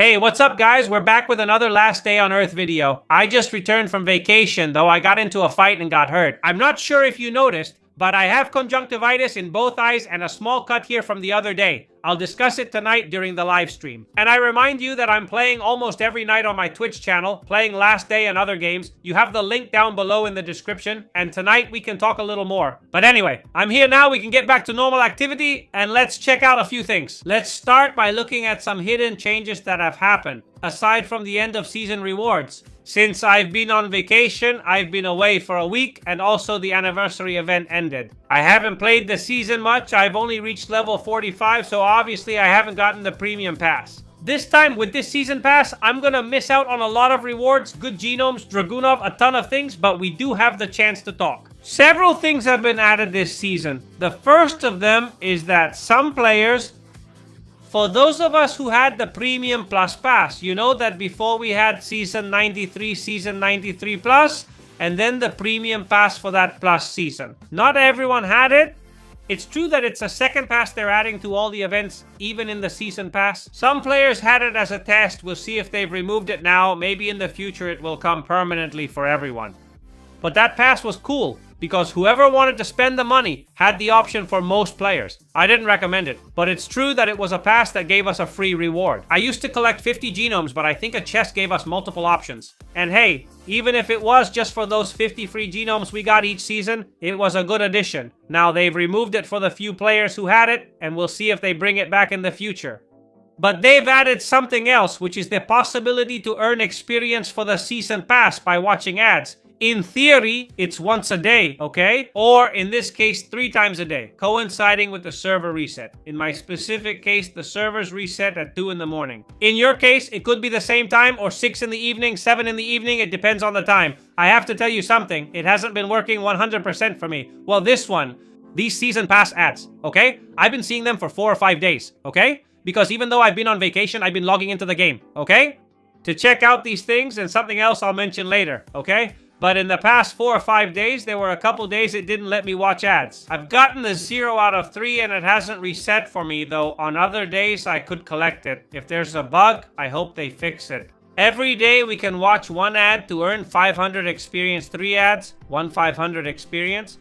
Hey, what's up guys? We're back with another Last Day on Earth video. I just returned from vacation, though I got into a fight and got hurt. I'm not sure if you noticed, but I have conjunctivitis in both eyes and a small cut here from the other day. I'll discuss it tonight during the live stream. And I remind you that I'm playing almost every night on my Twitch channel, playing Last Day and other games. You have the link down below in the description, and tonight we can talk a little more. But anyway, I'm here now, we can get back to normal activity, and let's check out a few things. Let's start by looking at some hidden changes that have happened, aside from the end of season rewards. Since I've been on vacation, I've been away for a week, and also the anniversary event ended. I haven't played the season much, I've only reached level 45, so obviously I haven't gotten the premium pass. This time, with this season pass, I'm gonna miss out on a lot of rewards, good genomes, Dragunov, a ton of things, but we do have the chance to talk. Several things have been added this season. The first of them is that some players, for those of us who had the Premium Plus Pass, you know that before we had Season 93, Season 93 Plus, and then the Premium Pass for that Plus season. Not everyone had it. It's true that it's a second pass they're adding to all the events, even in the Season Pass. Some players had it as a test. We'll see if they've removed it now. Maybe in the future it will come permanently for everyone. But that pass was cool, because whoever wanted to spend the money had the option for most players. I didn't recommend it, but it's true that it was a pass that gave us a free reward. I used to collect 50 genomes, but I think a chest gave us multiple options. And hey, even if it was just for those 50 free genomes we got each season, it was a good addition. Now they've removed it for the few players who had it, and we'll see if they bring it back in the future. But they've added something else, which is the possibility to earn experience for the season pass by watching ads. In theory, it's once a day, okay? Or in this case, 3 times a day, coinciding with the server reset. In my specific case, the servers reset at 2 in the morning. In your case, it could be the same time or 6 in the evening, 7 in the evening, it depends on the time. I have to tell you something, it hasn't been working 100% for me. Well, this one, these season pass ads, okay? I've been seeing them for 4 or 5 days, okay? Because even though I've been on vacation, I've been logging into the game, okay? To check out these things and something else I'll mention later, okay? But in the past 4 or 5 days, there were a couple days it didn't let me watch ads. I've gotten the 0 out of 3 and it hasn't reset for me, though on other days I could collect it. If there's a bug, I hope they fix it. Every day we can watch 1 ad to earn 500 experience, 3 ads, 500 experience.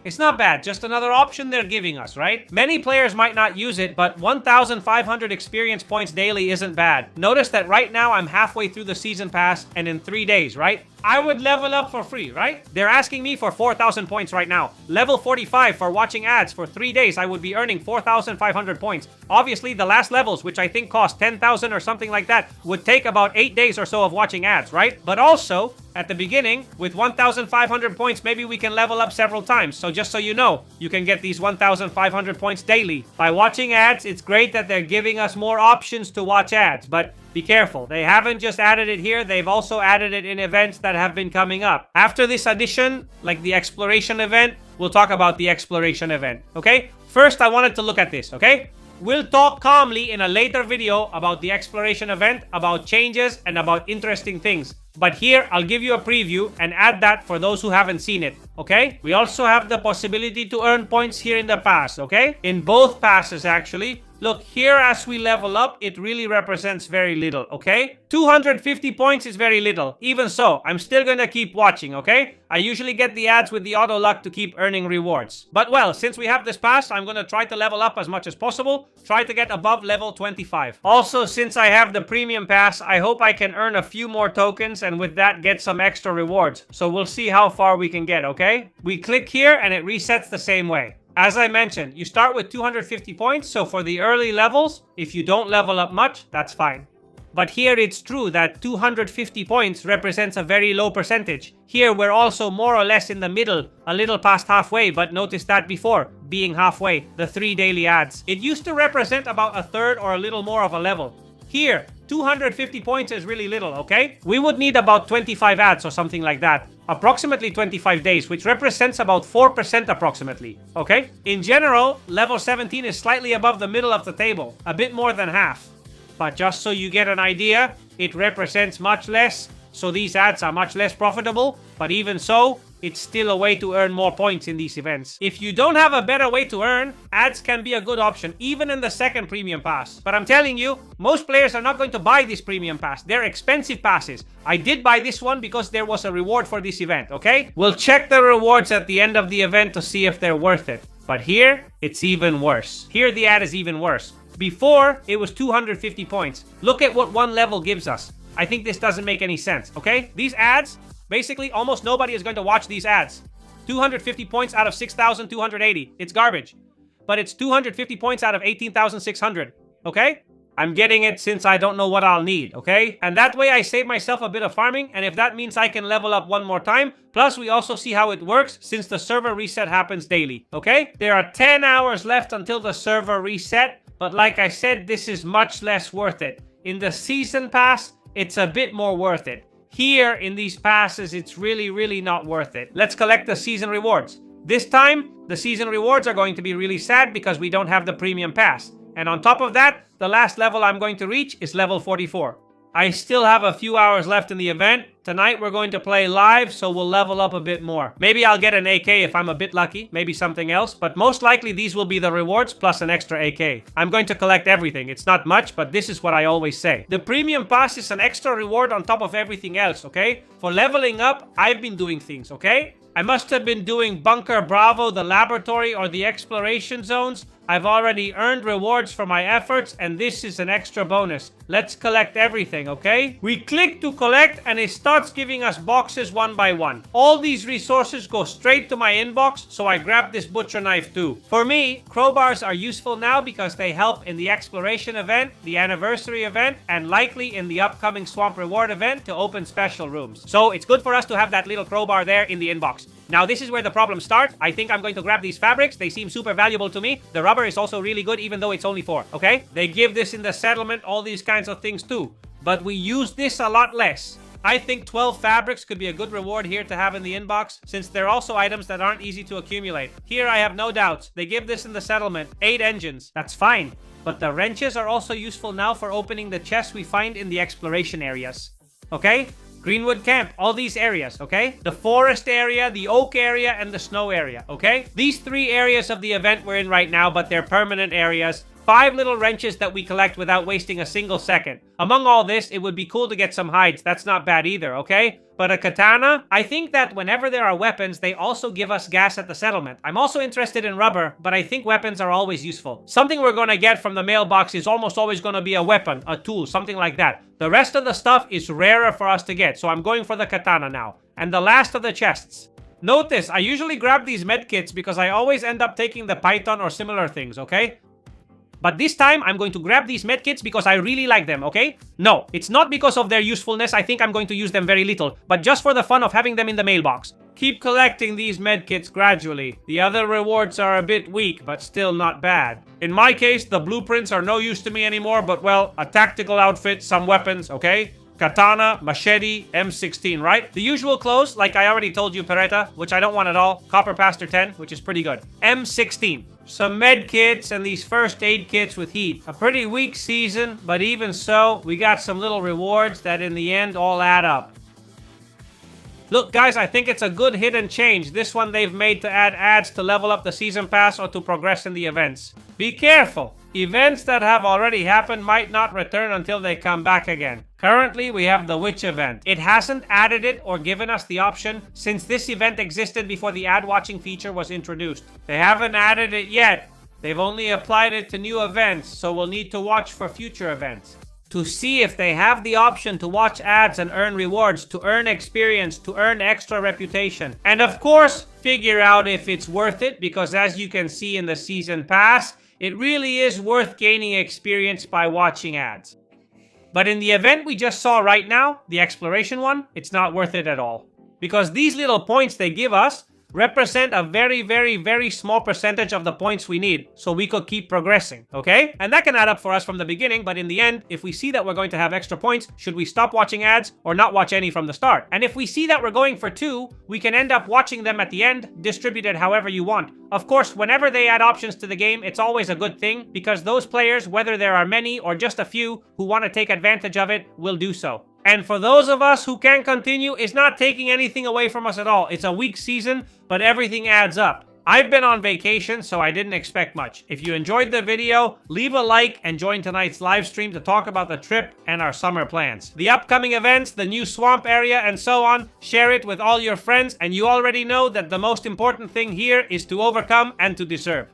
It's not bad, just another option they're giving us, right? Many players might not use it, but 1,500 experience points daily isn't bad. Notice that right now I'm halfway through the season pass, and in 3 days, right? I would level up for free, right? They're asking me for 4,000 points right now. Level 45 for watching ads for 3 days, I would be earning 4,500 points. Obviously, the last levels, which I think cost 10,000 or something like that, would take about 8 days or so of watching ads, right? But also, at the beginning, with 1,500 points, maybe we can level up several times. So just so you know, you can get these 1,500 points daily. By watching ads, it's great that they're giving us more options to watch ads, but be careful. They haven't just added it here, they've also added it in events that have been coming up. After this addition, like the exploration event, we'll talk about the exploration event, okay? First, I wanted to look at this, okay? We'll talk calmly in a later video about the exploration event, about changes, and about interesting things. But here, I'll give you a preview and add that for those who haven't seen it, okay? We also have the possibility to earn points here in the pass, okay? In both passes, actually. Look, here as we level up, it really represents very little, okay? 250 points is very little. Even so, I'm still gonna keep watching, okay? I usually get the ads with the auto luck to keep earning rewards. But well, since we have this pass, I'm gonna try to level up as much as possible. Try to get above level 25. Also, since I have the premium pass, I hope I can earn a few more tokens and with that get some extra rewards. So we'll see how far we can get, okay? We click here and it resets the same way. As I mentioned, you start with 250 points, so for the early levels, if you don't level up much, that's fine. But here it's true that 250 points represents a very low percentage. Here we're also more or less in the middle, a little past halfway, but notice that before, being halfway, the 3 daily ads. It used to represent about a third or a little more of a level. Here, 250 points is really little, okay? We would need about 25 ads or something like that. Approximately 25 days, which represents about 4% approximately, okay? In general, level 17 is slightly above the middle of the table, a bit more than half. But just so you get an idea, it represents much less, so these ads are much less profitable. But even so, it's still a way to earn more points in these events. If you don't have a better way to earn, ads can be a good option, even in the second premium pass. But I'm telling you, most players are not going to buy this premium pass. They're expensive passes. I did buy this one because there was a reward for this event, okay? We'll check the rewards at the end of the event to see if they're worth it. But here, it's even worse. Here, the ad is even worse. Before, it was 250 points. Look at what one level gives us. I think this doesn't make any sense, okay? These ads, basically, almost nobody is going to watch these ads. 250 points out of 6,280. It's garbage. But it's 250 points out of 18,600, okay? I'm getting it since I don't know what I'll need, okay? And that way I save myself a bit of farming, and if that means I can level up one more time, plus we also see how it works since the server reset happens daily, okay? There are 10 hours left until the server reset, but like I said, this is much less worth it. In the season pass, it's a bit more worth it. Here, in these passes, it's really not worth it. Let's collect the season rewards. This time, the season rewards are going to be really sad because we don't have the premium pass. And on top of that, the last level I'm going to reach is level 44. I still have a few hours left in the event. Tonight we're going to play live, so we'll level up a bit more. Maybe I'll get an AK if I'm a bit lucky, maybe something else, but most likely these will be the rewards plus an extra AK. I'm going to collect everything. It's not much, but this is what I always say. The premium pass is an extra reward on top of everything else, okay? For leveling up, I've been doing things, okay? I must have been doing Bunker Bravo, the laboratory, or the exploration zones. I've already earned rewards for my efforts, and this is an extra bonus. Let's collect everything, okay? We click to collect, and it starts giving us boxes one by one. All these resources go straight to my inbox, so I grab this butcher knife too. For me, crowbars are useful now because they help in the exploration event, the anniversary event, and likely in the upcoming swamp reward event to open special rooms. So it's good for us to have that little crowbar there in the inbox. Now this is where the problems start. I think I'm going to grab these fabrics. They seem super valuable to me. The rubber is also really good even though it's only 4, okay? They give this in the settlement, all these kinds of things too. But we use this a lot less. I think 12 fabrics could be a good reward here to have in the inbox, since they're also items that aren't easy to accumulate. Here I have no doubts. They give this in the settlement. 8 engines. That's fine. But the wrenches are also useful now for opening the chests we find in the exploration areas. Okay? Greenwood Camp, all these areas, okay? The forest area, the oak area, and the snow area, okay? These 3 areas of the event we're in right now, but they're permanent areas. 5 little wrenches that we collect without wasting a single second. Among all this, it would be cool to get some hides. That's not bad either, okay? But a katana, I think that whenever there are weapons, they also give us gas at the settlement. I'm also interested in rubber, but I think weapons are always useful. Something we're gonna get from the mailbox is almost always gonna be a weapon, a tool, something like that. The rest of the stuff is rarer for us to get, so I'm going for the katana now. And the last of the chests. Notice, I usually grab these medkits because I always end up taking the python or similar things, okay? But this time, I'm going to grab these medkits because I really like them, okay? No, it's not because of their usefulness. I think I'm going to use them very little, but just for the fun of having them in the mailbox. Keep collecting these medkits gradually. The other rewards are a bit weak, but still not bad. In my case, the blueprints are no use to me anymore, but well, a tactical outfit, some weapons, okay? Katana, machete, M16, right? The usual clothes, like I already told you, Peretta, which I don't want at all. Copper Pastor 10, which is pretty good. M16. Some med kits and these first aid kits with heat. A pretty weak season, but even so, we got some little rewards that in the end all add up. Look guys, I think it's a good hidden change. This one they've made to add ads to level up the season pass or to progress in the events. Be careful! Events that have already happened might not return until they come back again. Currently, we have the Witch event. It hasn't added it or given us the option since this event existed before the ad watching feature was introduced. They haven't added it yet. They've only applied it to new events, so we'll need to watch for future events. To see if they have the option to watch ads and earn rewards, to earn experience, to earn extra reputation. And of course, figure out if it's worth it, because as you can see in the season pass, it really is worth gaining experience by watching ads. But in the event we just saw right now, the exploration one, it's not worth it at all. Because these little points they give us represent a very small percentage of the points we need, so we could keep progressing, okay? And that can add up for us from the beginning, but in the end, if we see that we're going to have extra points, should we stop watching ads or not watch any from the start? And if we see that we're going for 2, we can end up watching them at the end, distributed however you want. Of course, whenever they add options to the game, it's always a good thing, because those players, whether there are many or just a few who want to take advantage of it, will do so. And for those of us who can't continue, it's not taking anything away from us at all. It's a weak season, but everything adds up. I've been on vacation, so I didn't expect much. If you enjoyed the video, leave a like and join tonight's live stream to talk about the trip and our summer plans. The upcoming events, the new swamp area, and so on. Share it with all your friends, and you already know that the most important thing here is to overcome and to deserve.